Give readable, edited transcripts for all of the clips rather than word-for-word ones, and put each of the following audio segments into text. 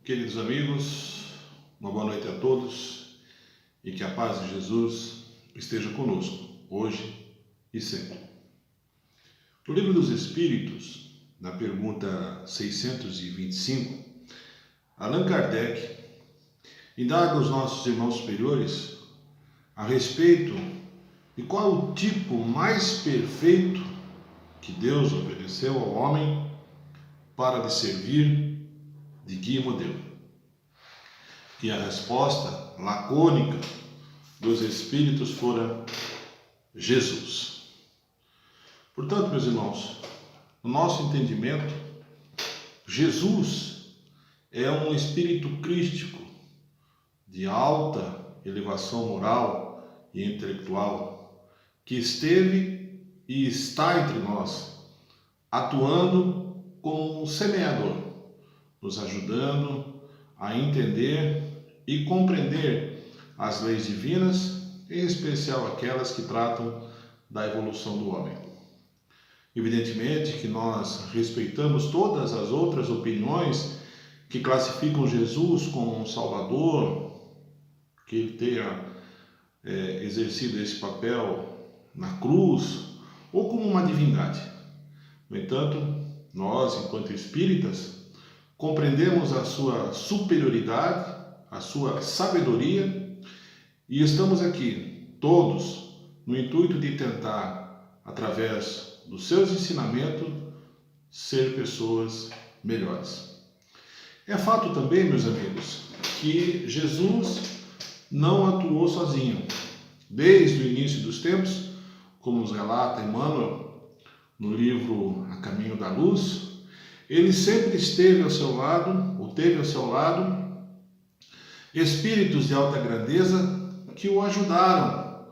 Queridos amigos, uma boa noite a todos e que a paz de Jesus esteja conosco, hoje e sempre. No Livro dos Espíritos, na pergunta 625, Allan Kardec indaga aos nossos irmãos superiores a respeito de qual o tipo mais perfeito que Deus ofereceu ao homem para lhe servir de guia e modelo. E a resposta lacônica dos Espíritos fora Jesus. Portanto, meus irmãos, no nosso entendimento, Jesus é um espírito crístico de alta elevação moral e intelectual que esteve e está entre nós, atuando como um semeador, nos ajudando a entender e compreender as leis divinas, em especial aquelas que tratam da evolução do homem. Evidentemente que nós respeitamos todas as outras opiniões que classificam Jesus como um Salvador, que ele tenha exercido esse papel na cruz, ou como uma divindade. No entanto, nós, enquanto espíritas, compreendemos a sua superioridade, a sua sabedoria e estamos aqui, todos, no intuito de tentar, através dos seus ensinamentos, ser pessoas melhores. É fato também, meus amigos, que Jesus não atuou sozinho. Desde o início dos tempos, como nos relata Emmanuel no livro A Caminho da Luz, ele sempre esteve ao seu lado, ou teve ao seu lado, espíritos de alta grandeza que o ajudaram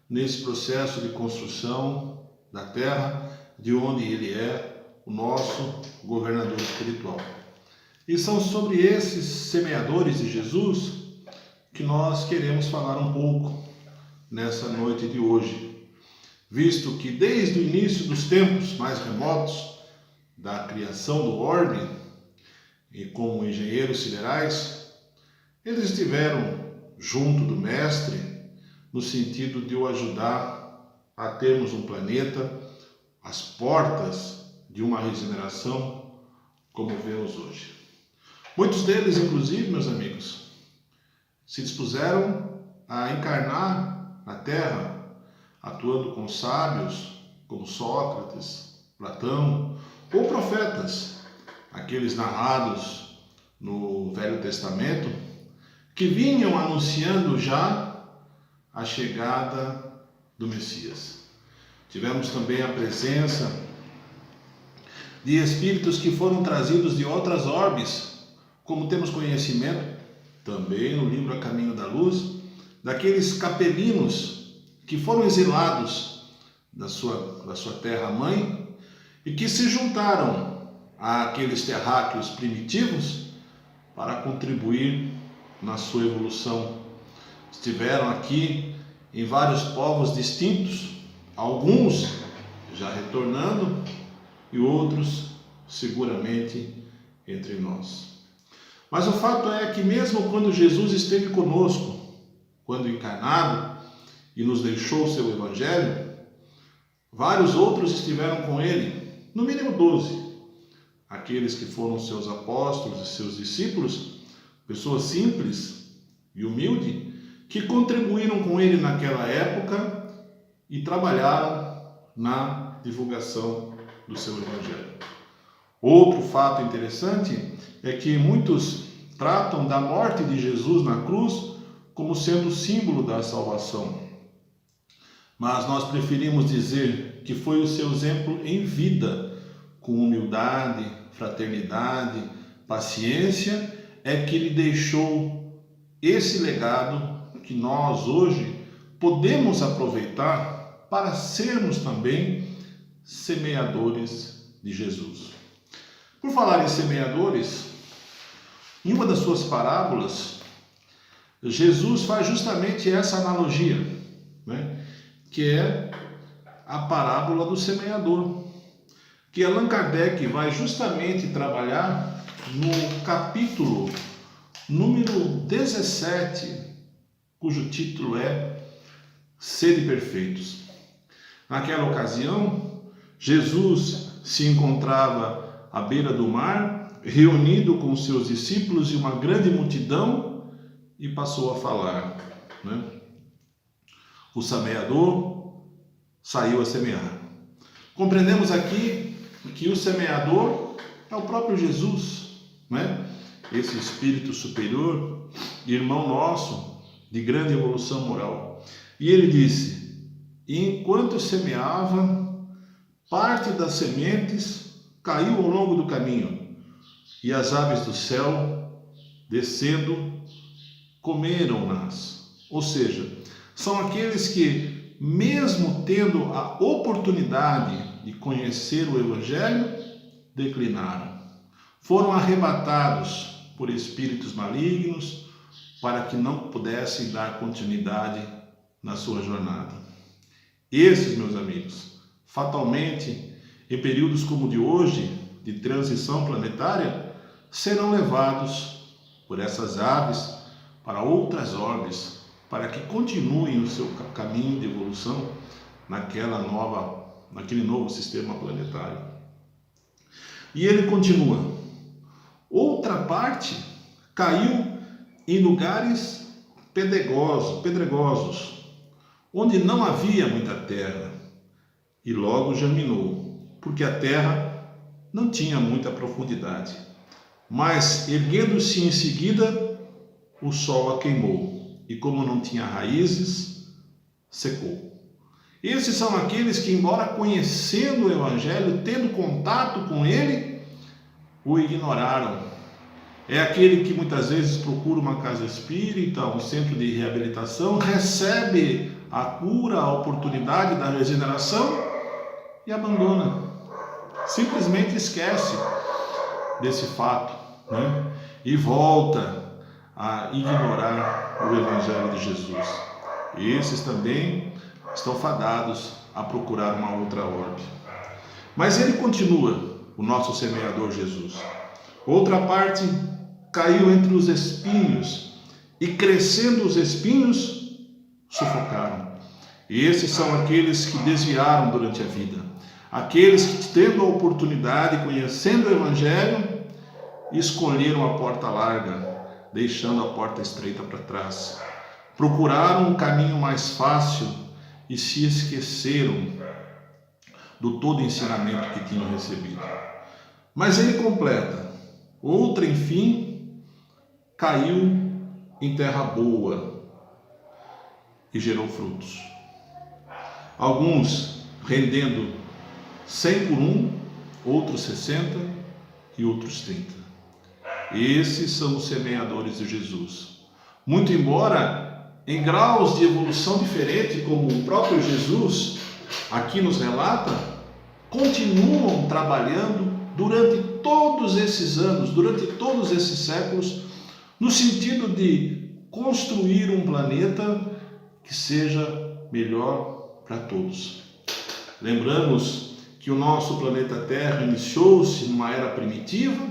nesse processo de construção da terra, de onde ele é o nosso governador espiritual. E são sobre esses semeadores de Jesus que nós queremos falar um pouco nessa noite de hoje, visto que desde o início dos tempos mais remotos, da criação do orbe, e como engenheiros siderais, eles estiveram junto do Mestre no sentido de o ajudar a termos um planeta, as portas de uma regeneração como vemos hoje. Muitos deles, inclusive, meus amigos, se dispuseram a encarnar na Terra, atuando com sábios como Sócrates, Platão, ou profetas, aqueles narrados no Velho Testamento, que vinham anunciando já a chegada do Messias. Tivemos também a presença de espíritos que foram trazidos de outras orbes, como temos conhecimento, também no livro A Caminho da Luz, daqueles capelinos que foram exilados da sua terra-mãe, e que se juntaram àqueles terráqueos primitivos para contribuir na sua evolução. Estiveram aqui em vários povos distintos, alguns já retornando e outros seguramente entre nós. Mas o fato é que mesmo quando Jesus esteve conosco, quando encarnado e nos deixou o seu evangelho, vários outros estiveram com ele, no mínimo 12, aqueles que foram seus apóstolos e seus discípulos, pessoas simples e humildes, que contribuíram com ele naquela época e trabalharam na divulgação do seu evangelho. Outro fato interessante é que muitos tratam da morte de Jesus na cruz como sendo símbolo da salvação. Mas nós preferimos dizer que foi o seu exemplo em vida, com humildade, fraternidade, paciência, é que lhe deixou esse legado que nós hoje podemos aproveitar para sermos também semeadores de Jesus. Por falar em semeadores, em uma das suas parábolas, Jesus faz justamente essa analogia, que é a parábola do semeador, que Allan Kardec vai justamente trabalhar no capítulo número 17, cujo título é Sede Perfeitos. Naquela ocasião, Jesus se encontrava à beira do mar, reunido com seus discípulos e uma grande multidão, e passou a falar, né? O semeador saiu a semear. Compreendemos aqui que o semeador é o próprio Jesus, né? Esse espírito superior, irmão nosso, de grande evolução moral. E ele disse: enquanto semeava, parte das sementes caiu ao longo do caminho, e as aves do céu, descendo, comeram-nas. Ou seja, são aqueles que, mesmo tendo a oportunidade de conhecer o Evangelho, declinaram. Foram arrebatados por espíritos malignos para que não pudessem dar continuidade na sua jornada. Esses, meus amigos, fatalmente, em períodos como o de hoje, de transição planetária, serão levados por essas aves para outras orbes, para que continuem o seu caminho de evolução naquele novo sistema planetário. E ele continua: outra parte caiu em lugares pedregosos, onde não havia muita terra, e logo germinou, porque a terra não tinha muita profundidade. Mas, erguendo-se em seguida, o sol a queimou, e como não tinha raízes, secou. Esses são aqueles que, embora conhecendo o Evangelho, tendo contato com ele, o ignoraram. É aquele que muitas vezes procura uma casa espírita, um centro de reabilitação, recebe a cura, a oportunidade da regeneração e abandona. Simplesmente esquece desse fato, né? E volta a ignorar o Evangelho de Jesus. Esses também estão fadados a procurar uma outra orbe. Mas ele continua, o nosso semeador Jesus. Outra parte caiu entre os espinhos, e crescendo os espinhos, sufocaram. Esses são aqueles que desviaram durante a vida. Aqueles que, tendo a oportunidade, conhecendo o Evangelho, escolheram a porta larga, deixando a porta estreita para trás. Procuraram um caminho mais fácil e se esqueceram do todo ensinamento que tinham recebido. Mas ele completa: outra, enfim, caiu em terra boa e gerou frutos. Alguns rendendo 100 por um, outros 60 e outros 30. Esses são os semeadores de Jesus. Muito embora em graus de evolução diferente, como o próprio Jesus aqui nos relata, continuam trabalhando durante todos esses anos, durante todos esses séculos, no sentido de construir um planeta que seja melhor para todos. Lembramos que o nosso planeta Terra iniciou-se numa era primitiva,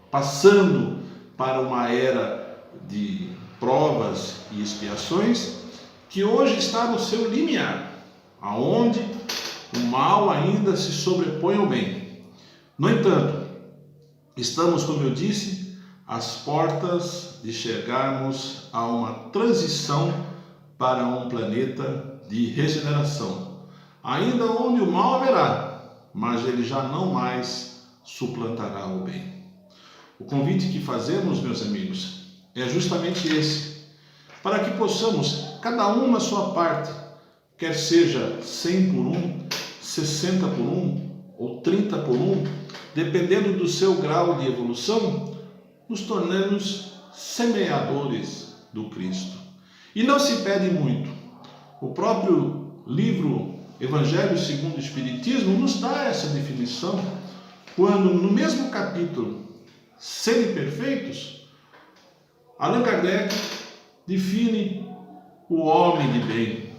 passando para uma era de provas e expiações, que hoje está no seu limiar, aonde o mal ainda se sobrepõe ao bem. No entanto, estamos, como eu disse, às portas de chegarmos a uma transição para um planeta de regeneração, ainda onde o mal haverá, mas ele já não mais suplantará o bem. O convite que fazemos, meus amigos, é justamente esse, para que possamos, cada um na sua parte, quer seja 100 por 1, 60 por 1 ou 30 por 1, dependendo do seu grau de evolução, nos tornemos semeadores do Cristo. E não se pede muito. O próprio livro Evangelho segundo o Espiritismo nos dá essa definição, quando no mesmo capítulo Sede Perfeitos, Allan Kardec define o homem de bem,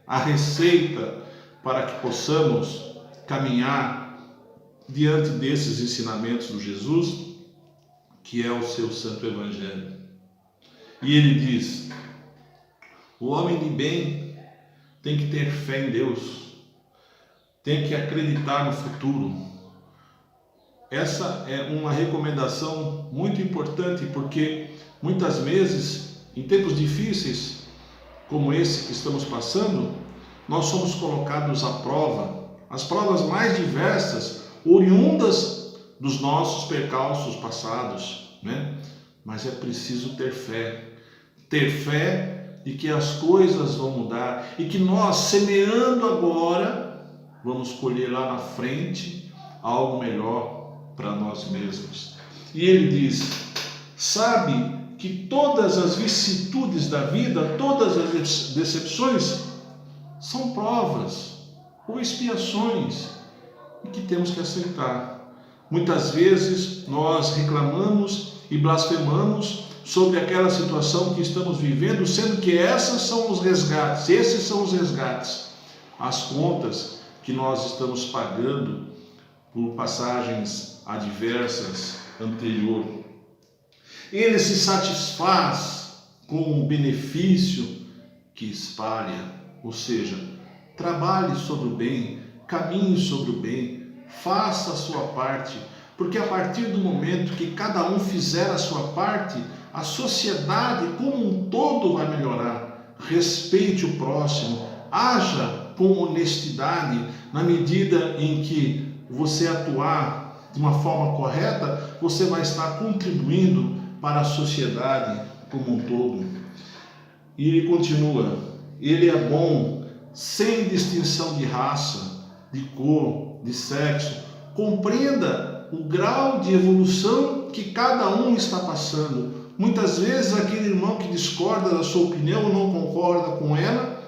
a receita para que possamos caminhar diante desses ensinamentos do Jesus, que é o seu Santo Evangelho. E ele diz: o homem de bem tem que ter fé em Deus, tem que acreditar no futuro. Essa é uma recomendação muito importante, porque muitas vezes, em tempos difíceis como esse que estamos passando, nós somos colocados à prova, as provas mais diversas, oriundas dos nossos percalços passados, né? Mas é preciso ter fé de que as coisas vão mudar e que nós, semeando agora, vamos colher lá na frente algo melhor para nós mesmos. E ele diz: sabe que todas as vicissitudes da vida, todas as decepções são provas ou expiações e que temos que aceitar. Muitas vezes nós reclamamos e blasfemamos sobre aquela situação que estamos vivendo, sendo que esses são os resgates, as contas que nós estamos pagando por passagens adversas anterior. Ele se satisfaz com o benefício que espalha, ou seja, trabalhe sobre o bem, caminhe sobre o bem, faça a sua parte, porque a partir do momento que cada um fizer a sua parte, a sociedade como um todo vai melhorar. Respeite o próximo, haja com honestidade. Na medida em que você atuar de uma forma correta, você vai estar contribuindo para a sociedade como um todo. E ele continua: ele é bom sem distinção de raça, de cor, de sexo. Compreenda o grau de evolução que cada um está passando. Muitas vezes aquele irmão que discorda da sua opinião ou não concorda com ela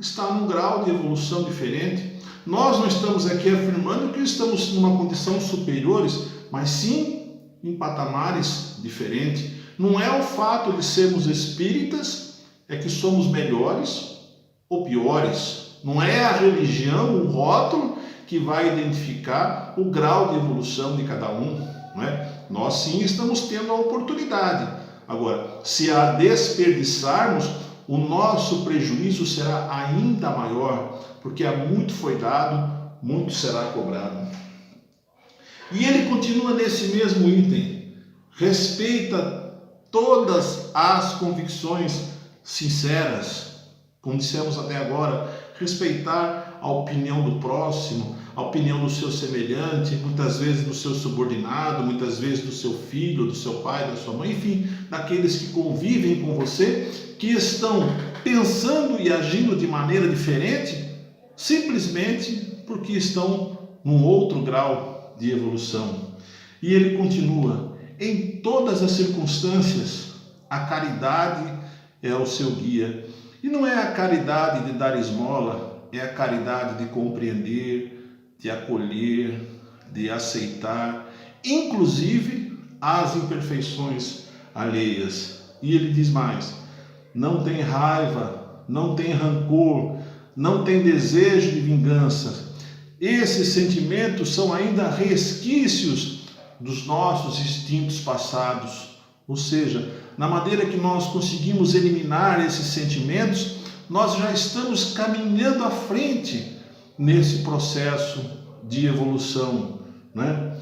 está num grau de evolução diferente. Nós não estamos aqui afirmando que estamos numa condição superiores, mas sim em patamares diferentes. Não é o fato de sermos espíritas é que somos melhores ou piores. Não é a religião, o rótulo, que vai identificar o grau de evolução de cada um, não é? Nós sim estamos tendo a oportunidade. Agora, se a desperdiçarmos, o nosso prejuízo será ainda maior, porque há muito foi dado, muito será cobrado. E ele continua nesse mesmo item: respeita todas as convicções sinceras, como dissemos até agora, respeitar a opinião do próximo, a opinião do seu semelhante, muitas vezes do seu subordinado, muitas vezes do seu filho, do seu pai, da sua mãe, enfim, daqueles que convivem com você, que estão pensando e agindo de maneira diferente, simplesmente porque estão num outro grau de evolução. E ele continua: em todas as circunstâncias, a caridade é o seu guia. E não é a caridade de dar esmola, é a caridade de compreender, de acolher, de aceitar, inclusive as imperfeições alheias. E ele diz mais: não tem raiva, não tem rancor, não tem desejo de vingança. Esses sentimentos são ainda resquícios dos nossos instintos passados. Ou seja, na maneira que nós conseguimos eliminar esses sentimentos, nós já estamos caminhando à frente nesse processo de evolução, né?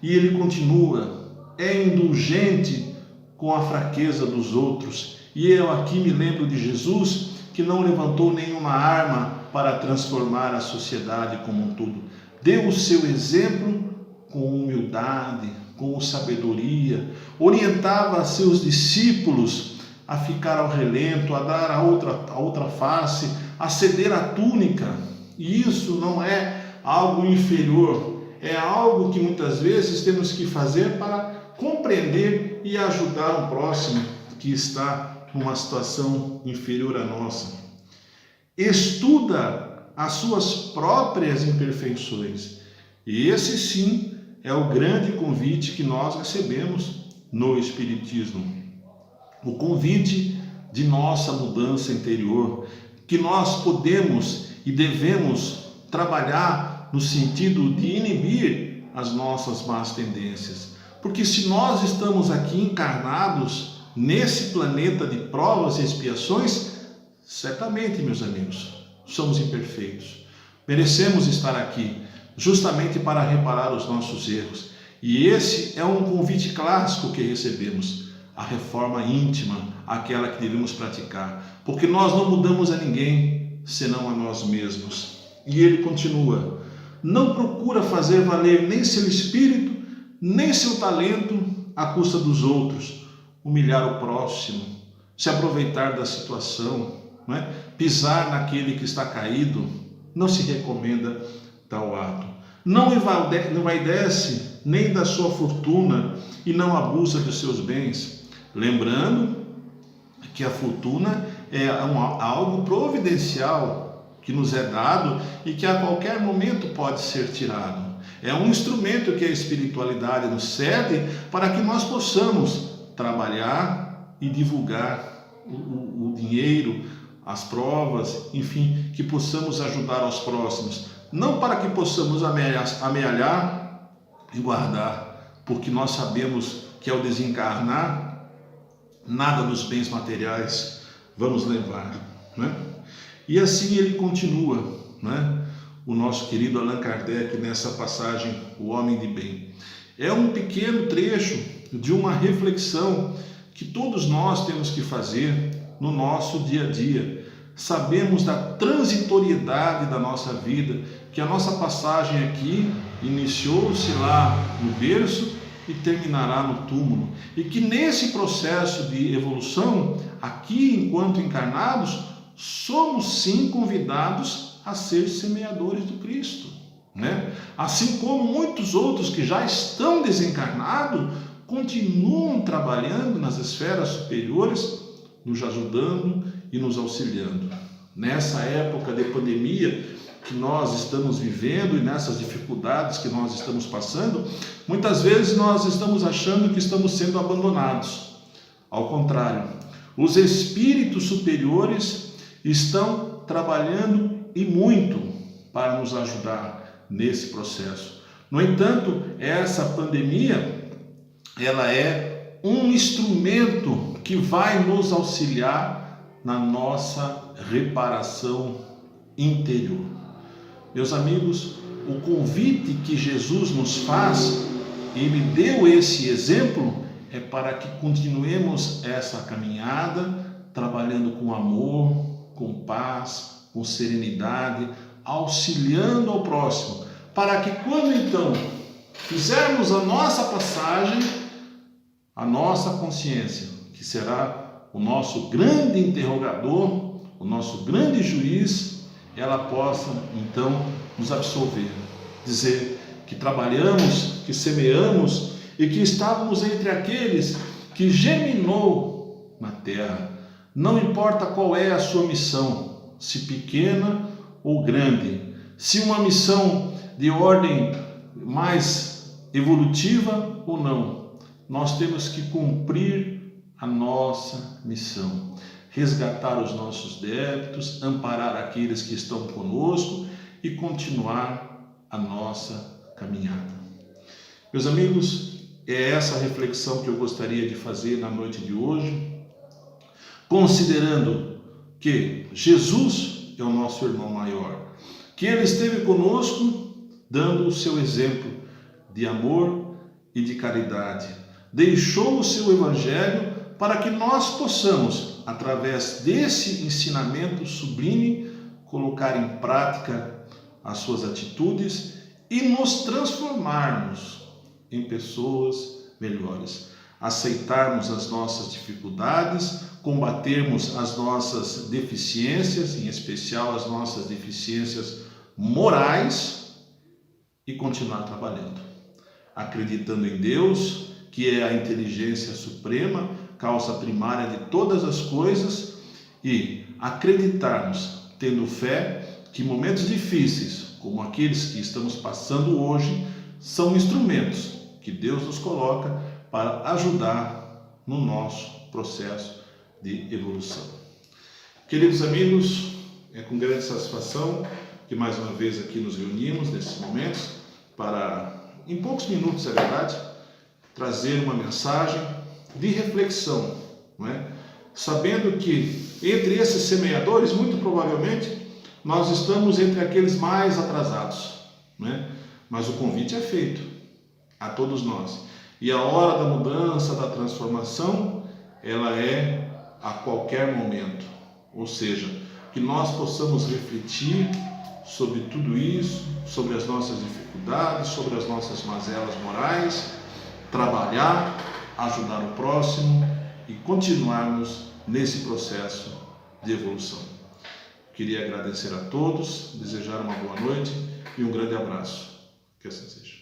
E ele continua: é indulgente com a fraqueza dos outros. E eu aqui me lembro de Jesus, que não levantou nenhuma arma para transformar a sociedade como um todo. Deu o seu exemplo com humildade, com sabedoria, orientava seus discípulos a ficar ao relento, a dar a outra face, a ceder a túnica. E isso não é algo inferior, é algo que muitas vezes temos que fazer para compreender e ajudar o próximo que está numa situação inferior à nossa. Estuda as suas próprias imperfeições. E esse sim é o grande convite que nós recebemos no Espiritismo. O convite de nossa mudança interior, que nós podemos e devemos trabalhar no sentido de inibir as nossas más tendências. Porque se nós estamos aqui encarnados nesse planeta de provas e expiações, certamente, meus amigos, somos imperfeitos. Merecemos estar aqui justamente para reparar os nossos erros. E esse é um convite clássico que recebemos, a reforma íntima, aquela que devemos praticar, porque nós não mudamos a ninguém, senão a nós mesmos. E ele continua: não procura fazer valer nem seu espírito, nem seu talento à custa dos outros, humilhar o próximo, se aproveitar da situação, não é? Pisar naquele que está caído, não se recomenda tal ato. Não envaidece nem da sua fortuna e não abusa dos seus bens, lembrando que a fortuna é algo providencial que nos é dado e que a qualquer momento pode ser tirado. É um instrumento que a espiritualidade nos cede para que nós possamos trabalhar e divulgar o dinheiro, as provas, enfim, que possamos ajudar aos próximos. Não para que possamos amealhar e guardar, porque nós sabemos que ao desencarnar, nada dos bens materiais vamos levar, né? E assim ele continua, né? O nosso querido Allan Kardec nessa passagem, O Homem de Bem. É um pequeno trecho de uma reflexão que todos nós temos que fazer no nosso dia a dia. Sabemos da transitoriedade da nossa vida, que a nossa passagem aqui iniciou-se lá no berço e terminará no túmulo. E que nesse processo de evolução, aqui enquanto encarnados, somos sim convidados a ser semeadores do Cristo, né? Assim como muitos outros que já estão desencarnados, continuam trabalhando nas esferas superiores, nos ajudando e nos auxiliando. Nessa época de pandemia que nós estamos vivendo e nessas dificuldades que nós estamos passando, muitas vezes nós estamos achando que estamos sendo abandonados. Ao contrário, os espíritos superiores estão trabalhando e muito para nos ajudar nesse processo. No entanto, essa pandemia, ela é um instrumento que vai nos auxiliar na nossa reparação interior. Meus amigos, o convite que Jesus nos faz e me deu esse exemplo é para que continuemos essa caminhada trabalhando com amor, com paz, com serenidade, auxiliando ao próximo, para que quando então fizermos a nossa passagem, a nossa consciência, que será o nosso grande interrogador, o nosso grande juiz, ela possa então nos absolver, dizer que trabalhamos, que semeamos e que estávamos entre aqueles que germinou na terra. Não importa qual é a sua missão, se pequena ou grande, se uma missão de ordem mais evolutiva ou não, nós temos que cumprir a nossa missão, resgatar os nossos débitos, amparar aqueles que estão conosco e continuar a nossa caminhada. Meus amigos, é essa reflexão que eu gostaria de fazer na noite de hoje, considerando que Jesus é o nosso irmão maior, que Ele esteve conosco dando o seu exemplo de amor e de caridade, deixou o seu evangelho para que nós possamos, através desse ensinamento sublime, colocar em prática as suas atitudes e nos transformarmos em pessoas melhores, aceitarmos as nossas dificuldades, combatermos as nossas deficiências, em especial as nossas deficiências morais, e continuar trabalhando, acreditando em Deus, que é a inteligência suprema, causa primária de todas as coisas, e acreditarmos, tendo fé, que momentos difíceis, como aqueles que estamos passando hoje, são instrumentos que Deus nos coloca para ajudar no nosso processo de evolução. Queridos amigos, é com grande satisfação que mais uma vez aqui nos reunimos nesses momentos para, em poucos minutos é verdade, trazer uma mensagem de reflexão não é? Sabendo que entre esses semeadores, muito provavelmente, nós estamos entre aqueles mais atrasados, não é? Mas o convite é feito a todos nós. E a hora da mudança, da transformação, ela é a qualquer momento. Ou seja, que nós possamos refletir sobre tudo isso, sobre as nossas dificuldades, sobre as nossas mazelas morais, trabalhar, ajudar o próximo e continuarmos nesse processo de evolução. Queria agradecer a todos, desejar uma boa noite e um grande abraço. Que assim seja.